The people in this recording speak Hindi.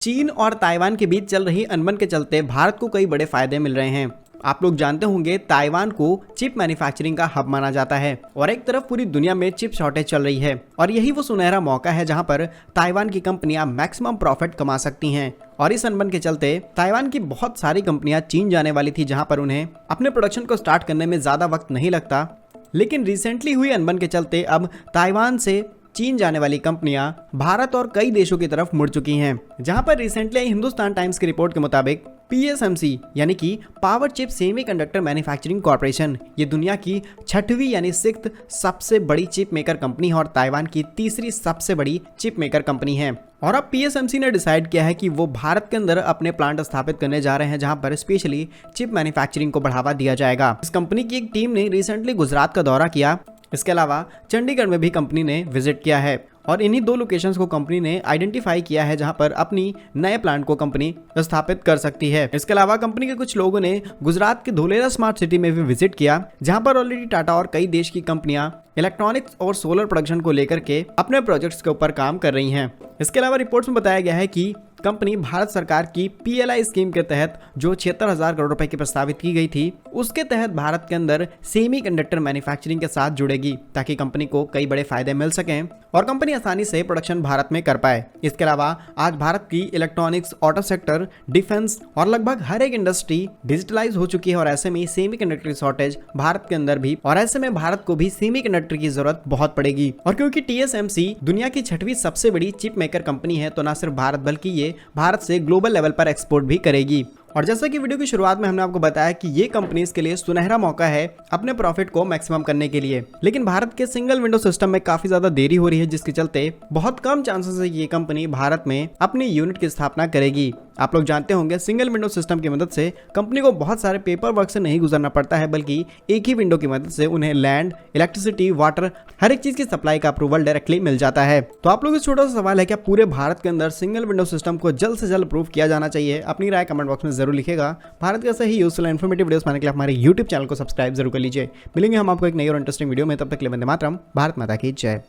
चीन और ताइवान के बीच चल रही अनबन के चलते भारत को कई बड़े फायदे मिल रहे हैं। आप लोग जानते होंगे ताइवान को चिप मैन्युफैक्चरिंग का हब माना जाता है और एक तरफ पूरी दुनिया में चिप शॉर्टेज चल रही है और यही वो सुनहरा मौका है जहां पर ताइवान की कंपनियां मैक्सिमम प्रॉफिट कमा सकती हैं। और इस अनबन के चलते ताइवान की बहुत सारी कंपनियां चीन जाने वाली थी जहां पर उन्हें अपने प्रोडक्शन को स्टार्ट करने में ज्यादा वक्त नहीं लगता, लेकिन रिसेंटली हुई अनबन के चलते अब ताइवान से चीन जाने वाली कंपनियां भारत और कई देशों की तरफ मुड़ चुकी हैं। जहां पर रिसेंटली हिंदुस्तान टाइम्स की रिपोर्ट के मुताबिक PSMC यानी कि power chip semiconductor manufacturing corporation ये दुनिया की छठवीं यानी सिक्स्थ सबसे बड़ी चिप मेकर कंपनी है और ताइवान की तीसरी सबसे बड़ी चिप मेकर कंपनी है। और अब PSMC ने डिसाइड किया है कि वो भारत के अंदर अपने प्लांट स्थापित करने जा रहे हैं जहां पर स्पेशली चिप मैन्युफैक्चरिंग को बढ़ावा दिया जाएगा। इस कंपनी की एक टीम ने रिसेंटली गुजरात का दौरा किया। इसके अलावा चंडीगढ़ में भी कंपनी ने विजिट किया है और इन्हीं दो लोकेशंस को कंपनी ने आइडेंटिफाई किया है जहां पर अपनी नए प्लांट को कंपनी स्थापित कर सकती है। इसके अलावा कंपनी के कुछ लोगों ने गुजरात के धोलेरा स्मार्ट सिटी में भी विजिट किया जहां पर ऑलरेडी टाटा और कई देश की कंपनियां इलेक्ट्रॉनिक्स और सोलर प्रोडक्शन को लेकर के अपने प्रोजेक्ट्स के ऊपर काम कर रही हैं। इसके अलावा रिपोर्ट्स में बताया गया है कि कंपनी भारत सरकार की PLI स्कीम के तहत जो 76,000 करोड़ रुपए की प्रस्तावित की गई थी उसके तहत भारत के अंदर सेमीकंडक्टर मैन्युफैक्चरिंग के साथ जुड़ेगी ताकि कंपनी को कई बड़े फायदे मिल सकें और कंपनी आसानी से प्रोडक्शन भारत में कर पाए। इसके अलावा आज भारत की इलेक्ट्रॉनिक्स, ऑटो सेक्टर, डिफेंस और लगभग हर एक इंडस्ट्री डिजिटलाइज हो चुकी है और ऐसे में सेमीकंडक्टर शॉर्टेज भारत के अंदर भी और ऐसे में भारत को भी सेमीकंडक्टर की जरूरत बहुत पड़ेगी। और क्योंकि TSMC दुनिया की छठवीं सबसे बड़ी चिप मेकर कंपनी है तो न सिर्फ भारत बल्कि ये भारत से ग्लोबल लेवल पर एक्सपोर्ट भी करेगी। और जैसा कि वीडियो की शुरुआत में हमने आपको बताया कि ये कंपनीज के लिए सुनहरा मौका है अपने प्रॉफिट को मैक्सिमम करने के लिए, लेकिन भारत के सिंगल विंडो सिस्टम में काफी ज्यादा देरी हो रही है जिसके चलते बहुत कम चांसेस है कि ये कंपनी भारत में अपनी यूनिट की स्थापना करेगी। आप लोग जानते होंगे सिंगल विंडो सिस्टम की मदद से कंपनी को बहुत सारे पेपर वर्क से नहीं गुजरना पड़ता है बल्कि एक ही विंडो की मदद से उन्हें लैंड, इलेक्ट्रिसिटी, वाटर हर एक चीज की सप्लाई का अप्रूवल डायरेक्टली मिल जाता है। तो आप लोग इस छोटा सा सवाल है क्या पूरे भारत के अंदर सिंगल विंडो सिस्टम को जल्द से जल्द अप्रूव किया जाना चाहिए? अपनी राय कमेंट बॉक्स में जरूर लिखेगा। भारत का सही यूजफुल इन्फॉर्मेटिव वीडियोस पाने के लिए हमारे YouTube चैनल को सब्सक्राइब जरूर कर लीजिए। मिलेंगे हम आपको एक नई और इंटरेस्टिंग वीडियो में, तब तक के लिए वंदे मातरम। भारत माता की जय।